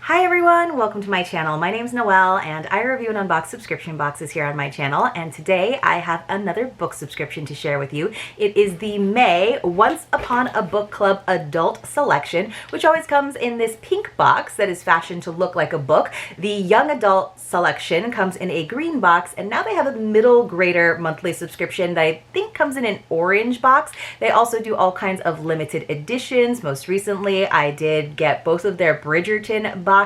Hi everyone, welcome to my channel. My name's Noelle and I review and unbox subscription boxes here on my channel, and today I have another book subscription to share with you. It is the May Once Upon a Book Club Adult Selection, which always comes in this pink box that is fashioned to look like a book. The Young Adult Selection comes in a green box, and now they have a middle grader monthly subscription that I think comes in an orange box. They also do all kinds of limited editions. Most recently, I did get both of their Bridgerton boxes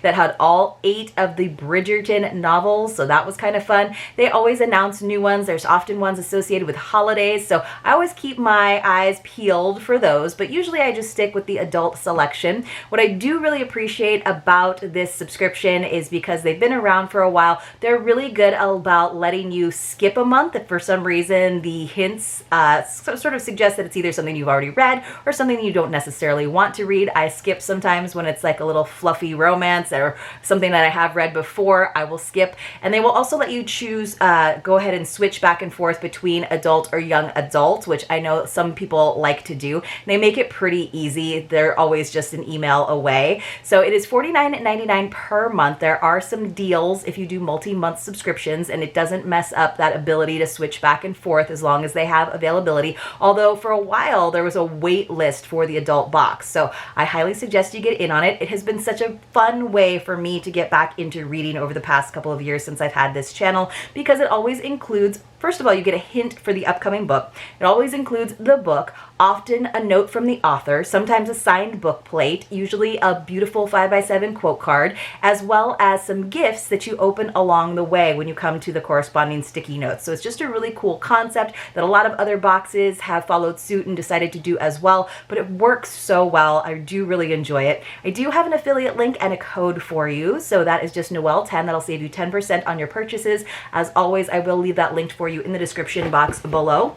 that had all 8 of the Bridgerton novels, so that was kind of fun. They always announce new ones. There's often ones associated with holidays, so I always keep my eyes peeled for those, but usually I just stick with the adult selection. What I do really appreciate about this subscription is because they've been around for a while, they're really good about letting you skip a month if for some reason the hints sort of suggest that it's either something you've already read or something you don't necessarily want to read. I skip sometimes when it's like a little fluffy romance or something that I have read before. I will skip, and they will also let you choose, go ahead and switch back and forth between adult or young adult, which I know some people like to do. They make it pretty easy. They're always just an email away. So it is $49.99 per month. There are some deals if you do multi-month subscriptions, and it doesn't mess up that ability to switch back and forth as long as they have availability. Although for a while there was a wait list for the adult box, so I highly suggest you get in on it. It has been such a fun way for me to get back into reading over the past couple of years since I've had this channel, because it always includes, first of all, you get a hint for the upcoming book. It always includes the book, often a note from the author, sometimes a signed book plate, usually a beautiful 5x7 quote card, as well as some gifts that you open along the way when you come to the corresponding sticky notes. So it's just a really cool concept that a lot of other boxes have followed suit and decided to do as well, but it works so well. I do really enjoy it. I do have an affiliate link and a code for you, so that is just Noelle10. That'll save you 10% on your purchases. As always, I will leave that linked for you in the description box below.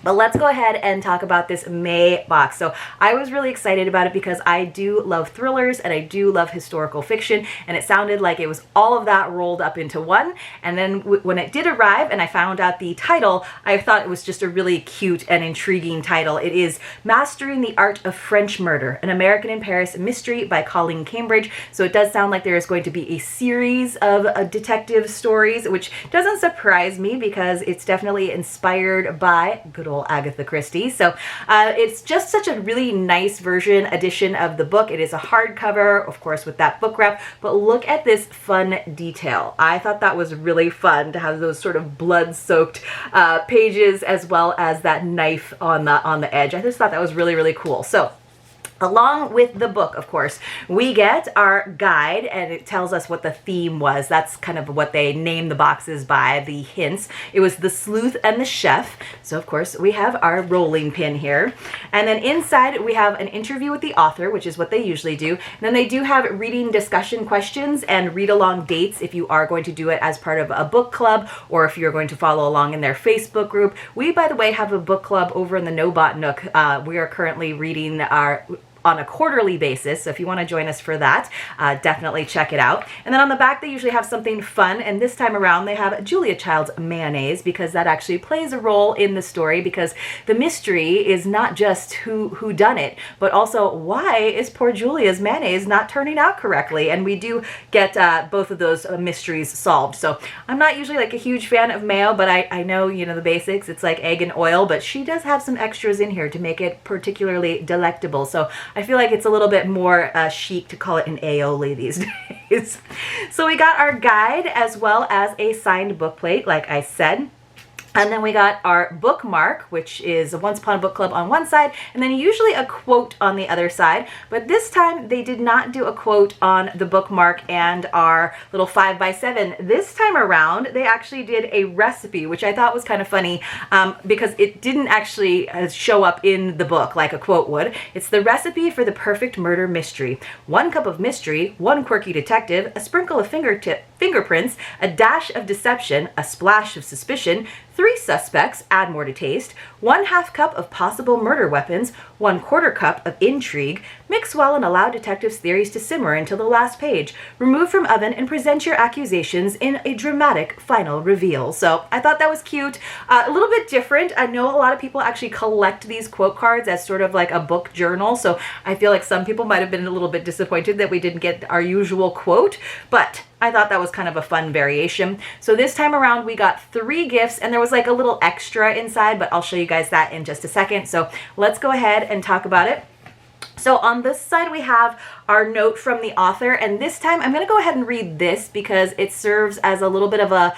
But let's go ahead and talk about this May box. So I was really excited about it because I do love thrillers and I do love historical fiction, and it sounded like it was all of that rolled up into one. And then when it did arrive and I found out the title, I thought it was just a really cute and intriguing title. It is Mastering the Art of French Murder, an American in Paris mystery by Colleen Cambridge. So it does sound like there is going to be a series of detective stories, which doesn't surprise me because it's definitely inspired by good old Agatha Christie. So it's just such a really nice edition of the book. It is a hardcover, of course, with that book wrap, but look at this fun detail. I thought that was really fun to have those sort of blood-soaked pages, as well as that knife on the edge. I just thought that was really, really cool. So along with the book, of course, we get our guide, and it tells us what the theme was. That's kind of what they named the boxes by, the hints. It was the sleuth and the chef. So, of course, we have our rolling pin here. And then inside, we have an interview with the author, which is what they usually do. And then they do have reading discussion questions and read-along dates if you are going to do it as part of a book club, or if you're going to follow along in their Facebook group. We, by the way, have a book club over in the Nobot Nook. We are currently reading on a quarterly basis, so if you want to join us for that, definitely check it out. And then on the back, they usually have something fun, and this time around they have Julia Child's mayonnaise, because that actually plays a role in the story, because the mystery is not just who done it, but also why is poor Julia's mayonnaise not turning out correctly, and we do get both of those mysteries solved. So I'm not usually like a huge fan of mayo, but I know, you know, the basics. It's like egg and oil, but she does have some extras in here to make it particularly delectable. So I feel like it's a little bit more chic to call it an aioli these days. So we got our guide as well as a signed book plate, like I said. And then we got our bookmark, which is a Once Upon a Book Club on one side, and then usually a quote on the other side. But this time they did not do a quote on the bookmark and our little 5x7. This time around, they actually did a recipe, which I thought was kind of funny because it didn't actually show up in the book like a quote would. It's the recipe for the perfect murder mystery. 1 cup of mystery, 1 quirky detective, a sprinkle of fingertip fingerprints, a dash of deception, a splash of suspicion, 3 suspects, add more to taste, 1/2 cup of possible murder weapons, 1/4 cup of intrigue, mix well and allow detectives' theories to simmer until the last page, remove from oven and present your accusations in a dramatic final reveal. So I thought that was cute, a little bit different. I know a lot of people actually collect these quote cards as sort of like a book journal, so I feel like some people might have been a little bit disappointed that we didn't get our usual quote, but I thought that was kind of a fun variation. So this time around we got 3 gifts, and there was like a little extra inside, but I'll show you guys that in just a second. So let's go ahead and talk about it. So on this side we have our note from the author, and this time I'm going to go ahead and read this because it serves as a little bit of a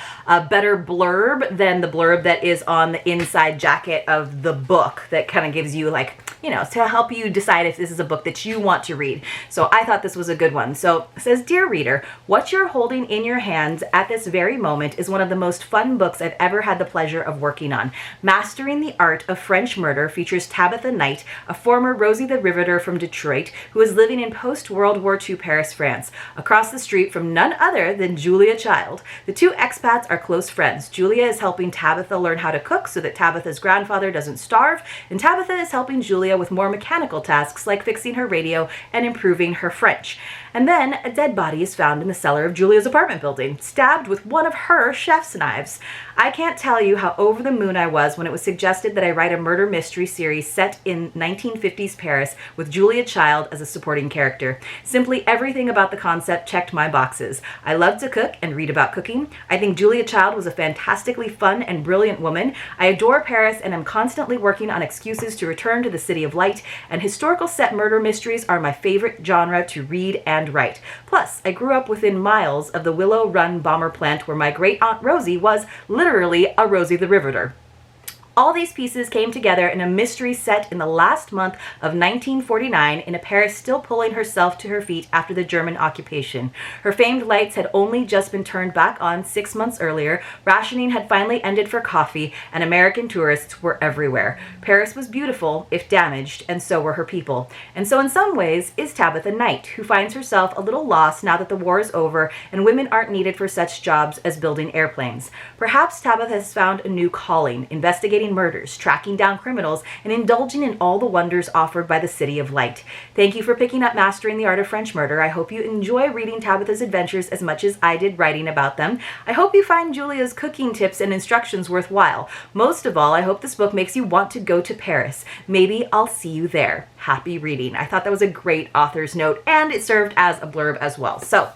better blurb than the blurb that is on the inside jacket of the book that kind of gives you, like, you know, to help you decide if this is a book that you want to read. So I thought this was a good one. So it says, "Dear reader, what you're holding in your hands at this very moment is one of the most fun books I've ever had the pleasure of working on. Mastering the Art of French Murder features Tabitha Knight, a former Rosie the Riveter from Detroit who is living in post-World War II Paris, France, across the street from none other than Julia Child. The 2 expats are close friends. Julia is helping Tabitha learn how to cook so that Tabitha's grandfather doesn't starve, and Tabitha is helping Julia with more mechanical tasks like fixing her radio and improving her French. And then a dead body is found in the cellar of Julia's apartment building, stabbed with one of her chef's knives. I can't tell you how over the moon I was when it was suggested that I write a murder mystery series set in 1950s Paris with Julia Child as a supporting character. Simply everything about the concept checked my boxes. I love to cook and read about cooking. I think Julia Child was a fantastically fun and brilliant woman. I adore Paris and am constantly working on excuses to return to the City of Light, and historical set murder mysteries are my favorite genre to read and write. Plus, I grew up within miles of the Willow Run bomber plant where my great aunt Rosie was literally a Rosie the Riveter. All these pieces came together in a mystery set in the last month of 1949 in a Paris still pulling herself to her feet after the German occupation. Her famed lights had only just been turned back on 6 months earlier, rationing had finally ended for coffee, and American tourists were everywhere. Paris was beautiful, if damaged, and so were her people. And so in some ways is Tabitha Knight, who finds herself a little lost now that the war is over and women aren't needed for such jobs as building airplanes. Perhaps Tabitha has found a new calling, investigating murders, tracking down criminals, and indulging in all the wonders offered by the City of Light. Thank you for picking up Mastering the Art of French Murder. I hope you enjoy reading Tabitha's adventures as much as I did writing about them. I hope you find Julia's cooking tips and instructions worthwhile. Most of all, I hope this book makes you want to go to Paris. Maybe I'll see you there. Happy reading." I thought that was a great author's note, and it served as a blurb as well. So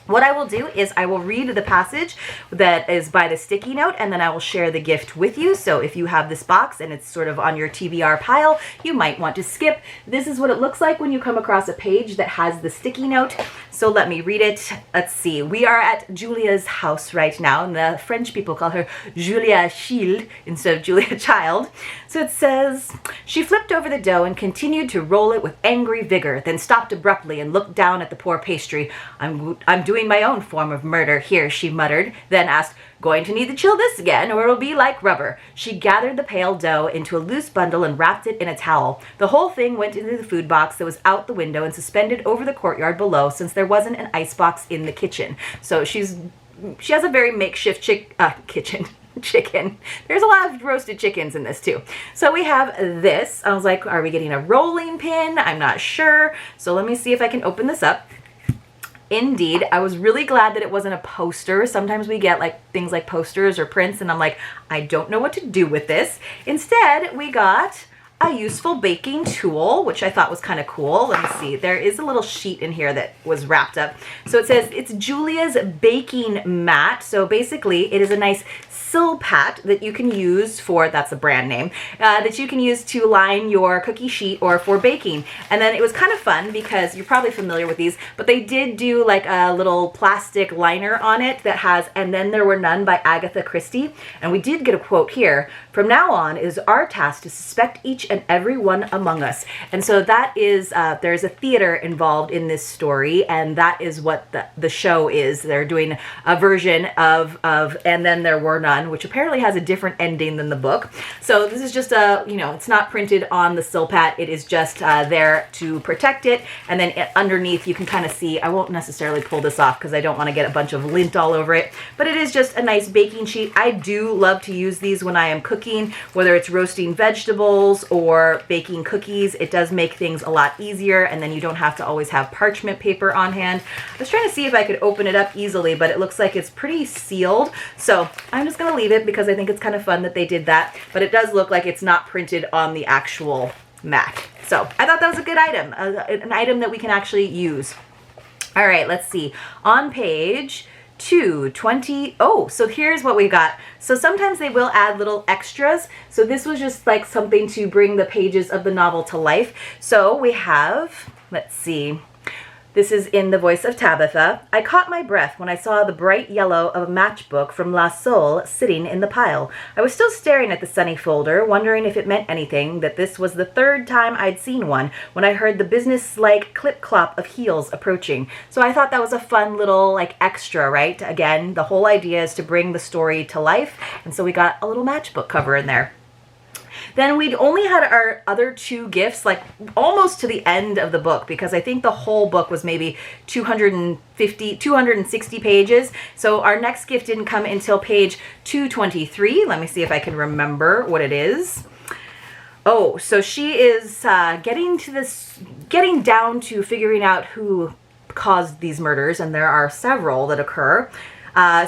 what I will do is I will read the passage that is by the sticky note, and then I will share the gift with you. So if you have this box and it's sort of on your TBR pile, you might want to skip. This is what it looks like when you come across a page that has the sticky note. So let me read it. Let's see. We are at Julia's house right now, and the French people call her Julia Child instead of Julia Child. So it says, "She flipped over the dough and continued to roll it with angry vigor, then stopped abruptly and looked down at the poor pastry. I'm doing my own form of murder here," she muttered, then asked, "Going to need to chill this again, or it'll be like rubber." She gathered the pale dough into a loose bundle and wrapped it in a towel. The whole thing went into the food box that was out the window and suspended over the courtyard below, since there wasn't an icebox in the kitchen. So she has a very makeshift kitchen. Chicken. There's a lot of roasted chickens in this too. So we have this. I was like, are we getting a rolling pin? I'm not sure. So let me see if I can open this up. Indeed, I was really glad that it wasn't a poster. Sometimes we get like things like posters or prints, and I'm like, I don't know what to do with this. Instead, we got a useful baking tool, which I thought was kind of cool. Let me see. There is a little sheet in here that was wrapped up. So it says it's Julia's baking mat. So basically, it is a nice Silpat that you can use for, that's a brand name, that you can use to line your cookie sheet or for baking. And then it was kind of fun because you're probably familiar with these, but they did do like a little plastic liner on it that has, "And Then There Were None" by Agatha Christie. And we did get a quote here. "From now on, it is our task to suspect each and every one among us. And so that is, there's a theater involved in this story, and that is what the show is. They're doing a version of And Then There Were None, which apparently has a different ending than the book. So this is just a, you know, it's not printed on the silpat. It is just there to protect it. And then underneath you can kind of see, I won't necessarily pull this off because I don't want to get a bunch of lint all over it, but it is just a nice baking sheet. I do love to use these when I am cooking, whether it's roasting vegetables or baking cookies. It does make things a lot easier, and then you don't have to always have parchment paper on hand. I was trying to see if I could open it up easily, but it looks like it's pretty sealed. So I'm just gonna leave it because I think it's kind of fun that they did that, but it does look like it's not printed on the actual mat. So I thought that was a good item, an item that we can actually use. All right, let's see. On page 220, oh, so here's what we got. So sometimes they will add little extras. So this was just like something to bring the pages of the novel to life. So we have, let's see, this is in the voice of Tabitha. I caught my breath when I saw the bright yellow of a matchbook from La Sole sitting in the pile. I was still staring at the sunny folder, wondering if it meant anything that this was the third time I'd seen one, when I heard the business-like clip-clop of heels approaching. So I thought that was a fun little like extra, right? Again, the whole idea is to bring the story to life, and so we got a little matchbook cover in there. Then we'd only had our other two gifts like almost to the end of the book, because I think the whole book was maybe 260 pages. So our next gift didn't come until page 223. Let me see if I can remember what it is. Oh, so she is getting down to figuring out who caused these murders, and there are several that occur.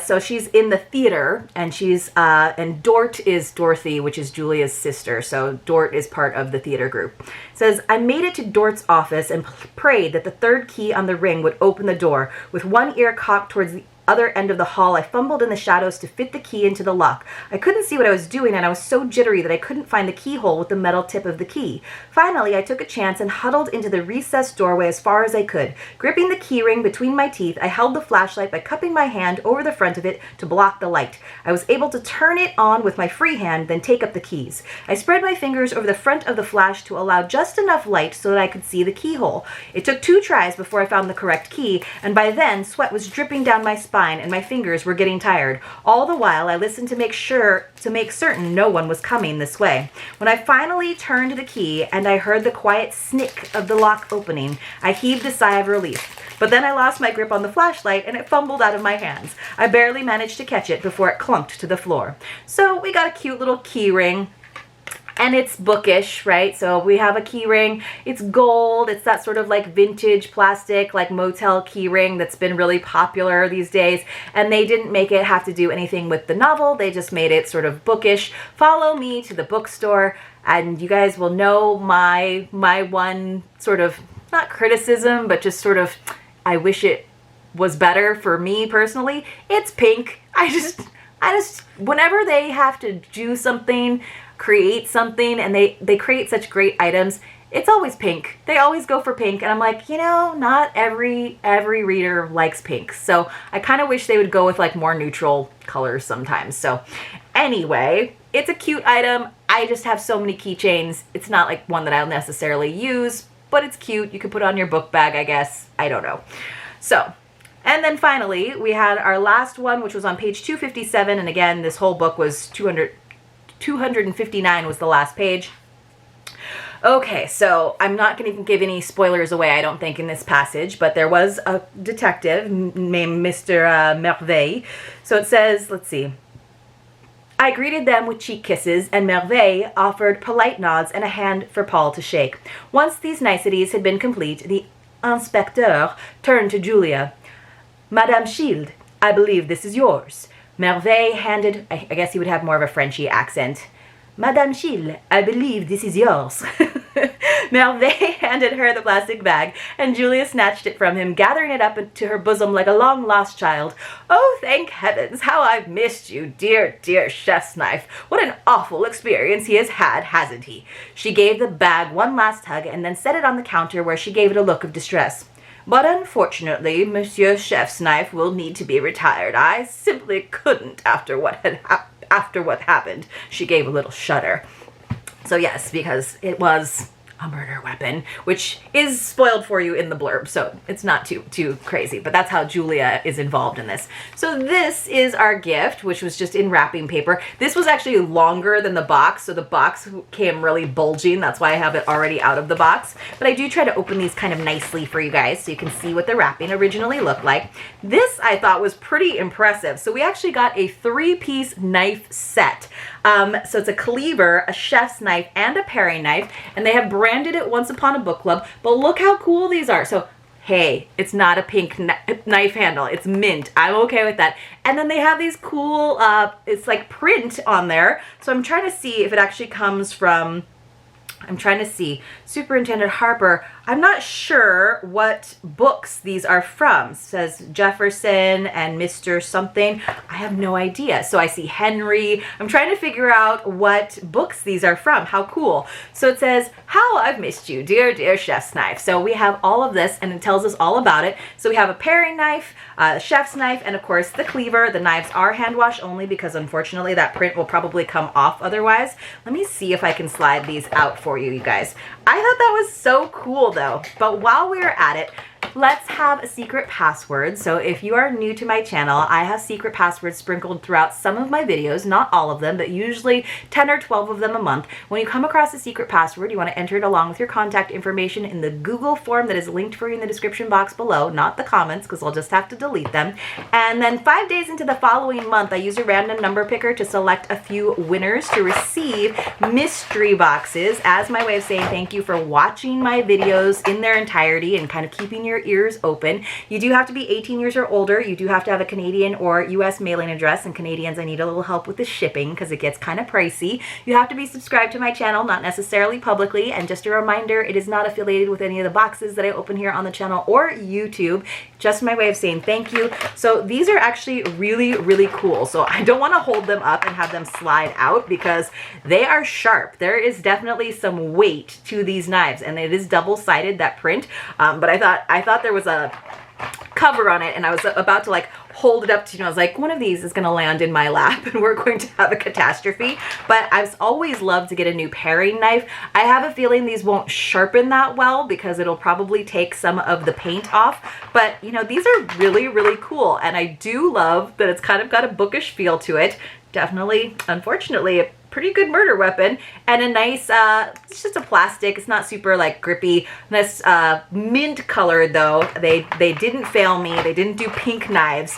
So she's in the theater, and and Dort is Dorothy, which is Julia's sister. So Dort is part of the theater group. It says, I made it to Dort's office and prayed that the third key on the ring would open the door. With one ear cocked towards the other end of the hall, I fumbled in the shadows to fit the key into the lock. I couldn't see what I was doing, and I was so jittery that I couldn't find the keyhole with the metal tip of the key. Finally, I took a chance and huddled into the recessed doorway as far as I could. Gripping the key ring between my teeth, I held the flashlight by cupping my hand over the front of it to block the light. I was able to turn it on with my free hand, then take up the keys. I spread my fingers over the front of the flash to allow just enough light so that I could see the keyhole. It took 2 tries before I found the correct key, and by then, sweat was dripping down my spine and my fingers were getting tired. All the while, I listened to make certain no one was coming this way. When I finally turned the key and I heard the quiet snick of the lock opening, I heaved a sigh of relief. But then I lost my grip on the flashlight and it fumbled out of my hands. I barely managed to catch it before it clunked to the floor. So we got a cute little key ring. And it's bookish, right? So we have a key ring. It's gold. It's that sort of like vintage plastic, like motel key ring that's been really popular these days. And they didn't make it have to do anything with the novel. They just made it sort of bookish. Follow me to the bookstore and you guys will know my one sort of, not criticism, but just sort of, I wish it was better for me personally. It's pink. I just, whenever they have to do something, create something, and they create such great items, it's always pink. They always go for pink, and I'm like, you know, not every reader likes pink. So I kind of wish they would go with like more neutral colors sometimes. So anyway, it's a cute item. I just have so many keychains. It's not like one that I'll necessarily use, but it's cute. You could put it on your book bag, I guess. I don't know. So, and then finally, we had our last one, which was on page 257. And again, this whole book was 259 was the last page. Okay, so I'm not going to give any spoilers away, I don't think, in this passage, but there was a detective named Mr. Merveille. So it says, let's see. I greeted them with cheek kisses, and Merveille offered polite nods and a hand for Paul to shake. Once these niceties had been complete, the inspecteur turned to Julia. Madame Shield, I believe this is yours. Merveille handed, I guess he would have more of a Frenchy accent. Madame Shield, I believe this is yours. Merveille handed her the plastic bag, and Julia snatched it from him, gathering it up into her bosom like a long-lost child. Oh, thank heavens, how I've missed you, dear, dear chef's knife. What an awful experience he has had, hasn't he? She gave the bag one last hug, and then set it on the counter where she gave it a look of distress. But unfortunately, Monsieur Chef's knife will need to be retired. I simply couldn't after what happened. She gave a little shudder. So yes, because it was a murder weapon, which is spoiled for you in the blurb, so it's not too crazy, but that's how Julia is involved in this. So this is our gift, which was just in wrapping paper. This was actually longer than the box, so the box came really bulging. That's why I have it already out of the box, but I do try to open these kind of nicely for you guys so you can see what the wrapping originally looked like. This I thought was pretty impressive. So we actually got a 3-piece knife set. So it's a cleaver, a chef's knife, and a paring knife, and they have branded it Once Upon a Book Club, but look how cool these are. So hey, it's not a pink knife handle, it's mint. I'm okay with that. And then they have these cool, it's like print on there. So I'm trying to see if it actually comes from, I'm trying to see, Superintendent Harper. I'm not sure what books these are from. It says Jefferson and Mr. something. I have no idea. So I see Henry. I'm trying to figure out what books these are from. How cool. So it says, How I've Missed You, Dear, Dear Chef's Knife. So we have all of this and it tells us all about it. So we have a paring knife, a chef's knife, and of course the cleaver. The knives are hand wash only because unfortunately that print will probably come off otherwise. Let me see if I can slide these out for you guys. I thought that was so cool though. But while we're at it, let's have a secret password. So if you are new to my channel, I have secret passwords sprinkled throughout some of my videos, not all of them, but usually 10 or 12 of them a month. When you come across a secret password, you want to enter it along with your contact information in the Google form that is linked for you in the description box below, not the comments, because I'll just have to delete them. And then 5 days into the following month, I use a random number picker to select a few winners to receive mystery boxes as my way of saying thank you for watching my videos in their entirety and kind of keeping your ears open. You do have to be 18 years or older. You do have to have a Canadian or US mailing address, and Canadians, I need a little help with the shipping because it gets kind of pricey. You have to be subscribed to my channel, not necessarily publicly, and just a reminder, it is not affiliated with any of the boxes that I open here on the channel or YouTube. Just my way of saying thank you. So these are actually really, really cool. So I don't want to hold them up and have them slide out because they are sharp. There is definitely some weight to these knives, and it is double-sided, that print. But I thought there was a cover on it, and I was about to like hold it up to, I was like, one of these is going to land in my lap and we're going to have a catastrophe. But I've always loved to get a new paring knife. I have a feeling these won't sharpen that well because it'll probably take some of the paint off. But these are really, really cool, and I do love that it's kind of got a bookish feel to it. Definitely, unfortunately, a pretty good murder weapon, and a nice, it's just a plastic. It's not super like grippy. This mint color though. They didn't fail me. They didn't do pink knives,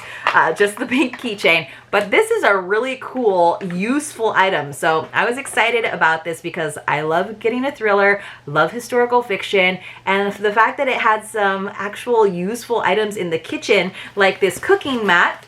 just the pink keychain. But this is a really cool, useful item. So I was excited about this because I love getting a thriller, love historical fiction, and the fact that it had some actual useful items in the kitchen, like this cooking mat,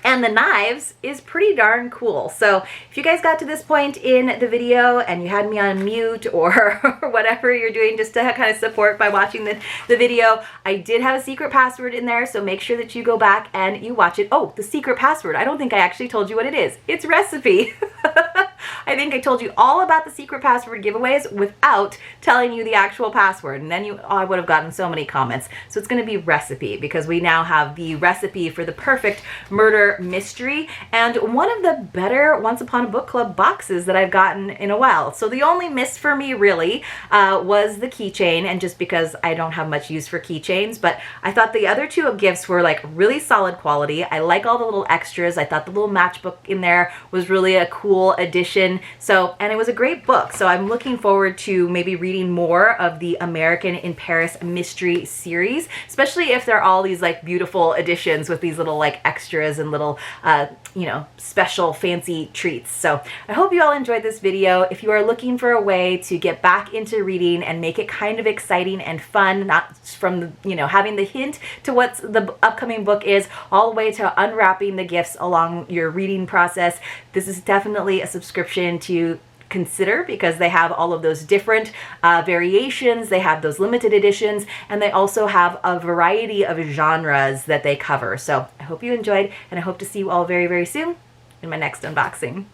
and the knives is pretty darn cool. So if you guys got to this point in the video and you had me on mute or whatever you're doing just to kind of support by watching the video, I did have a secret password in there, so make sure that you go back and you watch it. Oh, the secret password. I don't think I actually told you what it is. It's recipe. I think I told you all about the secret password giveaways without telling you the actual password, and then I would have gotten so many comments. So it's going to be recipe because we now have the recipe for the perfect murder mystery, and one of the better Once Upon a Book Club boxes that I've gotten in a while. So the only miss for me really was the keychain, and just because I don't have much use for keychains, but I thought the other two gifts were like really solid quality. I like all the little extras. I thought the little matchbook in there was really a cool addition. So, and it was a great book. So I'm looking forward to maybe reading more of the American in Paris mystery series, especially if they're all these like beautiful editions with these little like extras and little, special fancy treats. So I hope you all enjoyed this video. If you are looking for a way to get back into reading and make it kind of exciting and fun, not from, having the hint to what the upcoming book is, all the way to unwrapping the gifts along your reading process, this is definitely a subscription to consider because they have all of those different variations. They have those limited editions, and they also have a variety of genres that they cover. So I hope you enjoyed, and I hope to see you all very, very soon in my next unboxing.